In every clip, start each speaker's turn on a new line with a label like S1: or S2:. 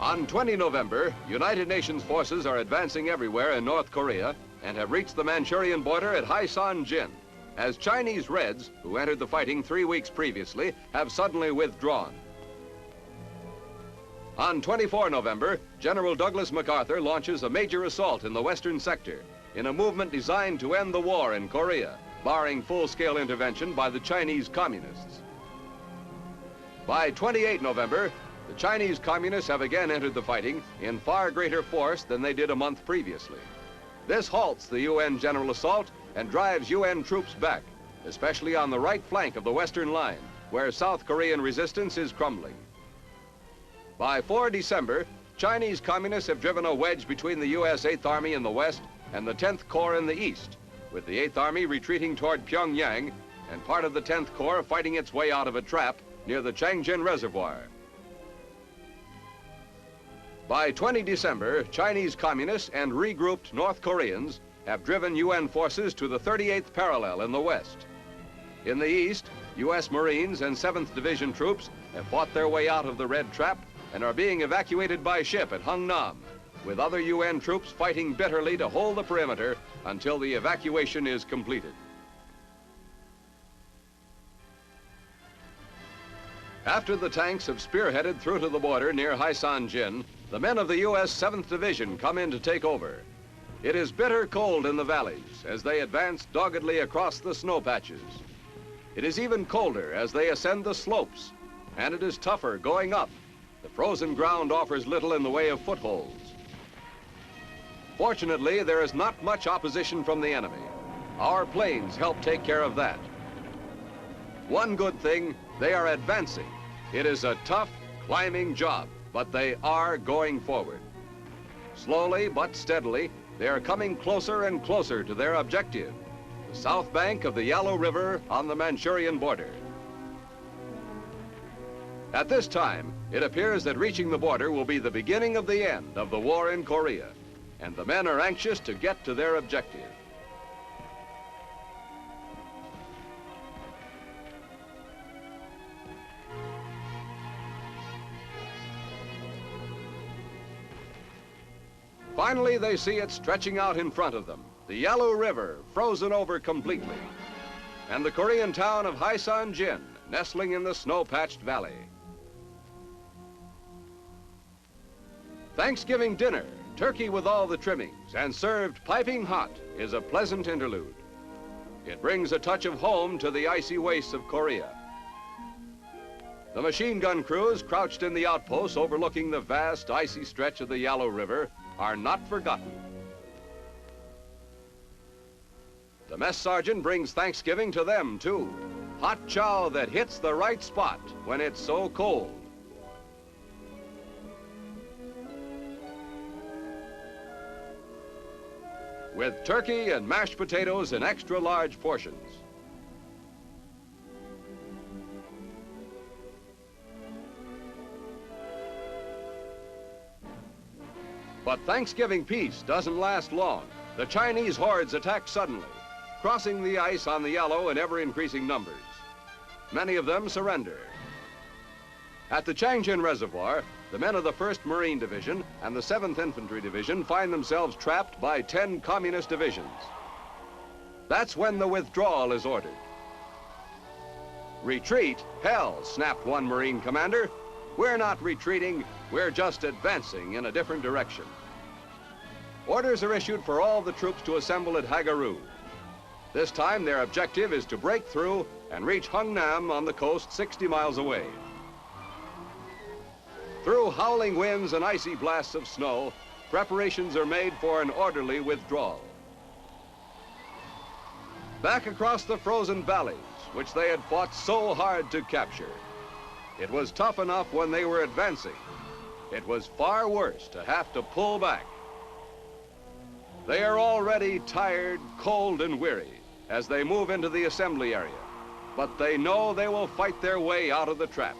S1: On 20 November, United Nations forces are advancing everywhere in North Korea and have reached the Manchurian border at Haisan-jin, as Chinese Reds, who entered the fighting 3 weeks previously, have suddenly withdrawn. On 24 November, General Douglas MacArthur launches a major assault in the western sector in a movement designed to end the war in Korea, barring full-scale intervention by the Chinese Communists. By 28 November, the Chinese Communists have again entered the fighting in far greater force than they did a month previously. This halts the UN general assault and drives UN troops back, especially on the right flank of the western line, where South Korean resistance is crumbling. By 4 December, Chinese Communists have driven a wedge between the U.S. 8th Army in the west and the 10th Corps in the east, with the 8th Army retreating toward Pyongyang and part of the 10th Corps fighting its way out of a trap near the Changjin Reservoir. By 20 December, Chinese Communists and regrouped North Koreans have driven UN forces to the 38th parallel in the west. In the east, U.S. Marines and 7th Division troops have fought their way out of the Red Trap and are being evacuated by ship at Hungnam, with other UN troops fighting bitterly to hold the perimeter until the evacuation is completed. After the tanks have spearheaded through to the border near Haisan-jin, the men of the U.S. 7th Division come in to take over. It is bitter cold in the valleys as they advance doggedly across the snow patches. It is even colder as they ascend the slopes, and it is tougher going up. The frozen ground offers little in the way of footholds. Fortunately, there is not much opposition from the enemy. Our planes help take care of that. One good thing, they are advancing. It is a tough, climbing job, but they are going forward. Slowly but steadily, they are coming closer and closer to their objective, the south bank of the Yalu River on the Manchurian border. At this time, it appears that reaching the border will be the beginning of the end of the war in Korea, and the men are anxious to get to their objective. Finally, they see it stretching out in front of them, the Yalu River frozen over completely, and the Korean town of Haisan-jin nestling in the snow-patched valley. Thanksgiving dinner, turkey with all the trimmings, and served piping hot, is a pleasant interlude. It brings a touch of home to the icy wastes of Korea. The machine gun crews crouched in the outposts overlooking the vast icy stretch of the Yalu River are not forgotten. The mess sergeant brings Thanksgiving to them, too. Hot chow that hits the right spot when it's so cold. With turkey and mashed potatoes in extra large portions. But Thanksgiving peace doesn't last long. The Chinese hordes attack suddenly, crossing the ice on the Yalu in ever-increasing numbers. Many of them surrender. At the Changjin Reservoir, the men of the 1st Marine Division and the 7th Infantry Division find themselves trapped by 10 communist divisions. That's when the withdrawal is ordered. Retreat? Hell, snapped one Marine commander. We're not retreating, we're just advancing in a different direction. Orders are issued for all the troops to assemble at Hagaru. This time their objective is to break through and reach Hungnam on the coast 60 miles away. Through howling winds and icy blasts of snow, preparations are made for an orderly withdrawal. Back across the frozen valleys, which they had fought so hard to capture. It was tough enough when they were advancing. It was far worse to have to pull back. They are already tired, cold, and weary as they move into the assembly area, but they know they will fight their way out of the trap.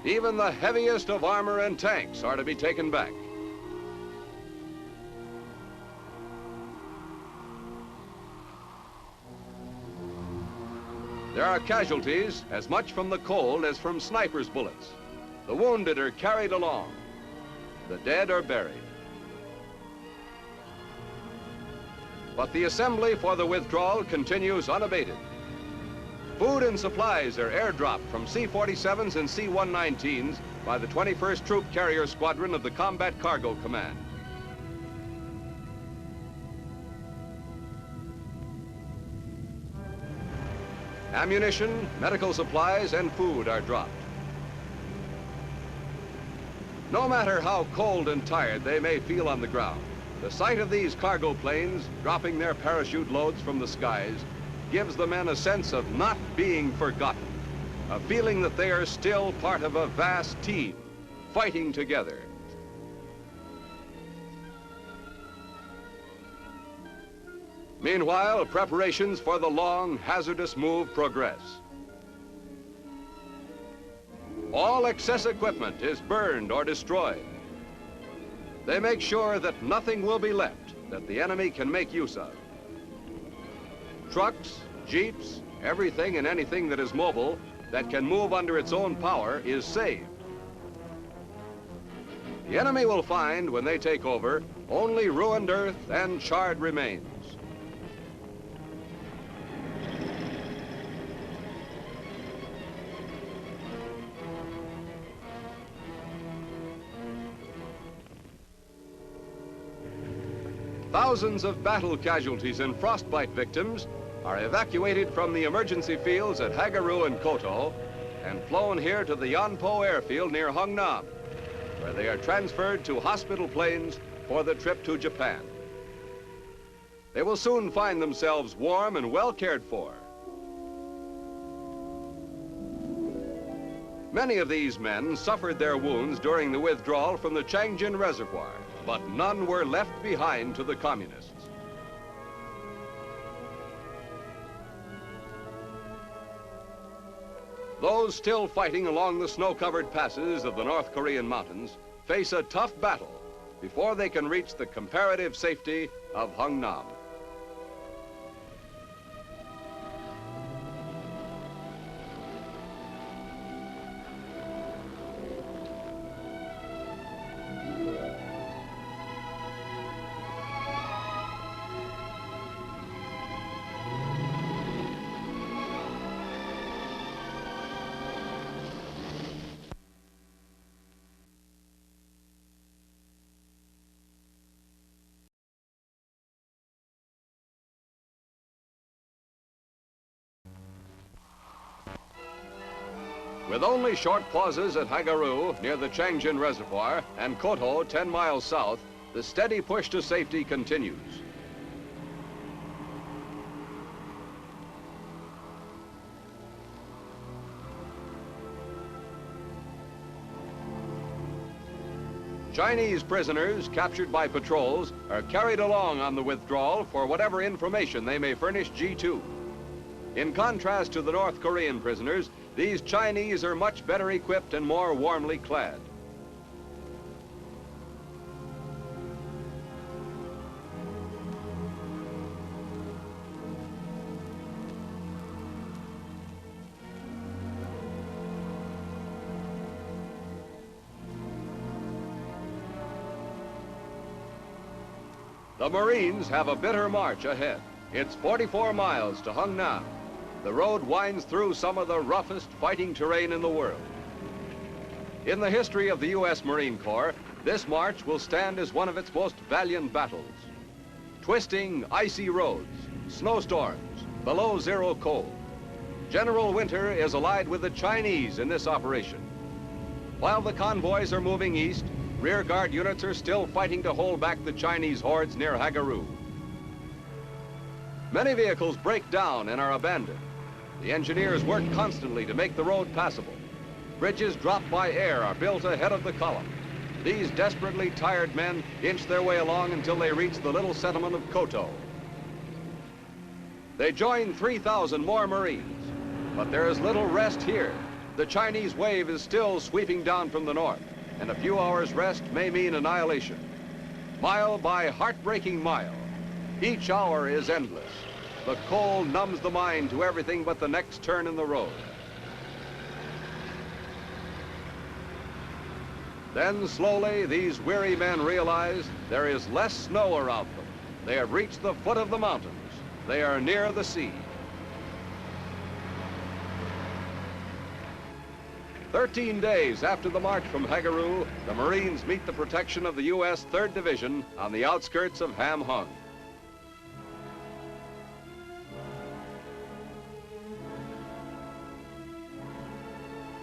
S1: Even the heaviest of armor and tanks are to be taken back. There are casualties as much from the cold as from snipers' bullets. The wounded are carried along. The dead are buried. But the assembly for the withdrawal continues unabated. Food and supplies are airdropped from C-47s and C-119s by the 21st Troop Carrier Squadron of the Combat Cargo Command. Ammunition, medical supplies, and food are dropped. No matter how cold and tired they may feel on the ground, the sight of these cargo planes dropping their parachute loads from the skies gives the men a sense of not being forgotten, a feeling that they are still part of a vast team, fighting together. Meanwhile, preparations for the long, hazardous move progress. All excess equipment is burned or destroyed. They make sure that nothing will be left that the enemy can make use of. Trucks, jeeps, everything and anything that is mobile that can move under its own power is saved. The enemy will find, when they take over, only ruined earth and charred remains. Thousands of battle casualties and frostbite victims are evacuated from the emergency fields at Hagaru and Koto and flown here to the Yonpo airfield near Hungnam, where they are transferred to hospital planes for the trip to Japan. They will soon find themselves warm and well cared for. Many of these men suffered their wounds during the withdrawal from the Changjin Reservoir, but none were left behind to the communists. Those still fighting along the snow-covered passes of the North Korean mountains face a tough battle before they can reach the comparative safety of Hungnam. With only short pauses at Hagaru near the Changjin Reservoir and Koto 10 miles south, the steady push to safety continues. Chinese prisoners captured by patrols are carried along on the withdrawal for whatever information they may furnish G2. In contrast to the North Korean prisoners, these Chinese are much better equipped and more warmly clad. The Marines have a bitter march ahead. It's 44 miles to Hungnam. The road winds through some of the roughest fighting terrain in the world. In the history of the U.S. Marine Corps, this march will stand as one of its most valiant battles. Twisting, icy roads, snowstorms, below-zero cold. General Winter is allied with the Chinese in this operation. While the convoys are moving east, rearguard units are still fighting to hold back the Chinese hordes near Hagaru. Many vehicles break down and are abandoned. The engineers work constantly to make the road passable. Bridges dropped by air are built ahead of the column. These desperately tired men inch their way along until they reach the little settlement of Koto. They join 3,000 more Marines, but there is little rest here. The Chinese wave is still sweeping down from the north, and a few hours' rest may mean annihilation. Mile by heartbreaking mile, each hour is endless. The cold numbs the mind to everything but the next turn in the road. Then slowly, these weary men realize there is less snow around them. They have reached the foot of the mountains. They are near the sea. 13 days after the march from Hagaru, the Marines meet the protection of the U.S. 3rd Division on the outskirts of Ham Hung.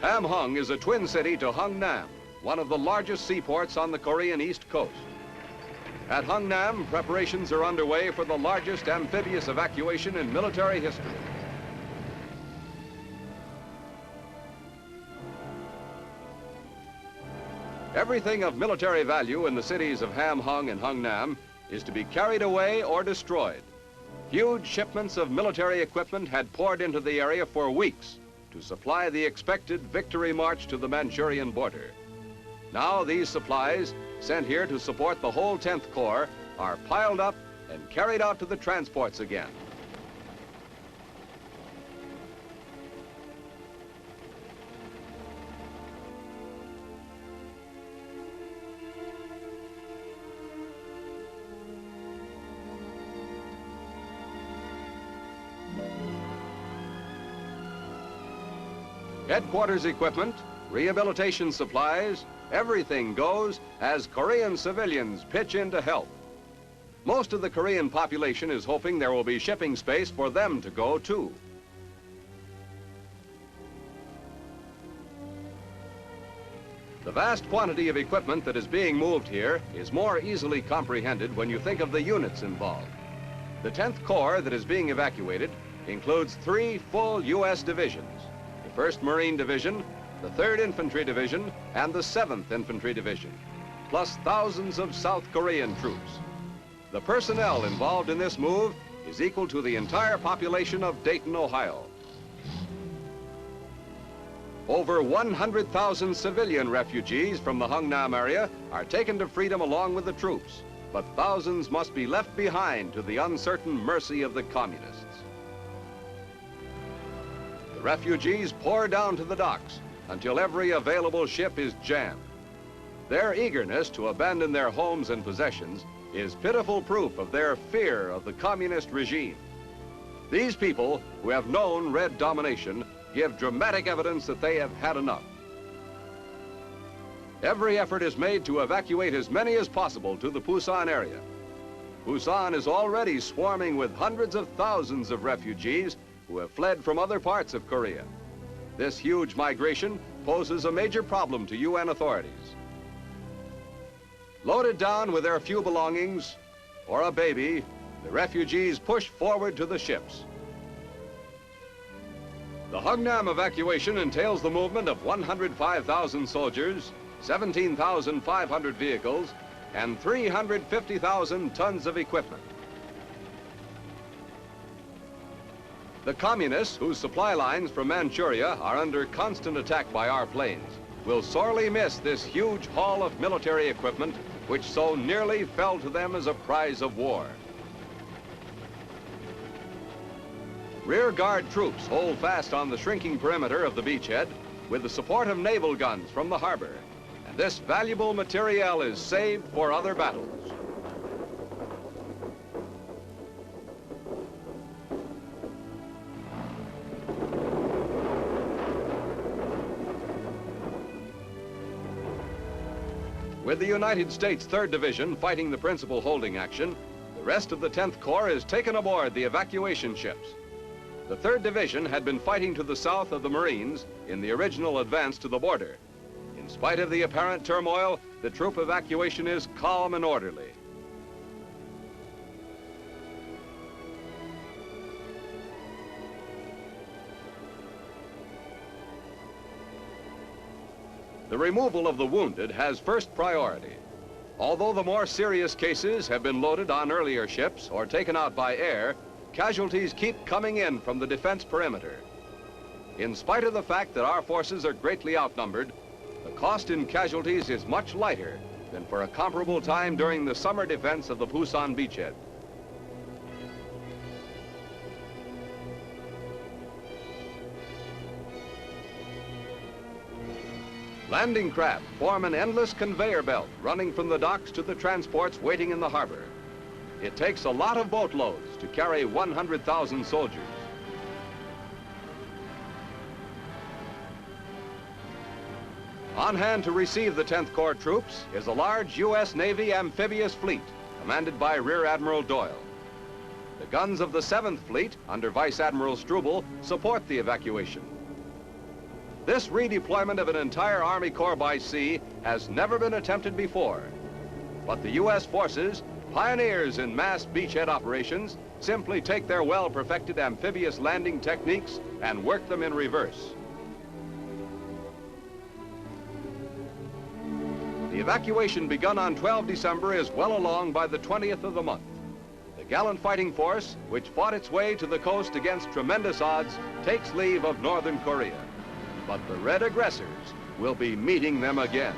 S1: Ham Hung is a twin city to Hungnam, one of the largest seaports on the Korean east coast. At Hungnam, preparations are underway for the largest amphibious evacuation in military history. Everything of military value in the cities of Ham Hung and Hungnam is to be carried away or destroyed. Huge shipments of military equipment had poured into the area for weeks to supply the expected victory march to the Manchurian border. Now these supplies, sent here to support the whole 10th Corps, are piled up and carried out to the transports again. Headquarters equipment, rehabilitation supplies, everything goes as Korean civilians pitch in to help. Most of the Korean population is hoping there will be shipping space for them to go too. The vast quantity of equipment that is being moved here is more easily comprehended when you think of the units involved. The 10th Corps that is being evacuated includes 3 full U.S. divisions: the 1st Marine Division, the 3rd Infantry Division, and the 7th Infantry Division, plus thousands of South Korean troops. The personnel involved in this move is equal to the entire population of Dayton, Ohio. Over 100,000 civilian refugees from the Hungnam area are taken to freedom along with the troops, but thousands must be left behind to the uncertain mercy of the communists. The refugees pour down to the docks until every available ship is jammed. Their eagerness to abandon their homes and possessions is pitiful proof of their fear of the communist regime. These people, who have known Red domination, give dramatic evidence that they have had enough. Every effort is made to evacuate as many as possible to the Busan area. Busan is already swarming with hundreds of thousands of refugees who have fled from other parts of Korea. This huge migration poses a major problem to UN authorities. Loaded down with their few belongings, or a baby, the refugees push forward to the ships. The Hungnam evacuation entails the movement of 105,000 soldiers, 17,500 vehicles, and 350,000 tons of equipment. The communists, whose supply lines from Manchuria are under constant attack by our planes, will sorely miss this huge haul of military equipment which so nearly fell to them as a prize of war. Rear guard troops hold fast on the shrinking perimeter of the beachhead with the support of naval guns from the harbor, and this valuable materiel is saved for other battles. With the United States 3rd Division fighting the principal holding action, the rest of the 10th Corps is taken aboard the evacuation ships. The 3rd Division had been fighting to the south of the Marines in the original advance to the border. In spite of the apparent turmoil, the troop evacuation is calm and orderly. The removal of the wounded has first priority. Although the more serious cases have been loaded on earlier ships or taken out by air, casualties keep coming in from the defense perimeter. In spite of the fact that our forces are greatly outnumbered, the cost in casualties is much lighter than for a comparable time during the summer defense of the Busan beachhead. Landing craft form an endless conveyor belt running from the docks to the transports waiting in the harbor. It takes a lot of boatloads to carry 100,000 soldiers. On hand to receive the 10th Corps troops is a large U.S. Navy amphibious fleet commanded by Rear Admiral Doyle. The guns of the 7th Fleet under Vice Admiral Struble support the evacuation. This redeployment of an entire Army Corps by sea has never been attempted before. But the U.S. forces, pioneers in mass beachhead operations, simply take their well-perfected amphibious landing techniques and work them in reverse. The evacuation begun on 12 December is well along by the 20th of the month. The gallant fighting force, which fought its way to the coast against tremendous odds, takes leave of Northern Korea. But the Red aggressors will be meeting them again.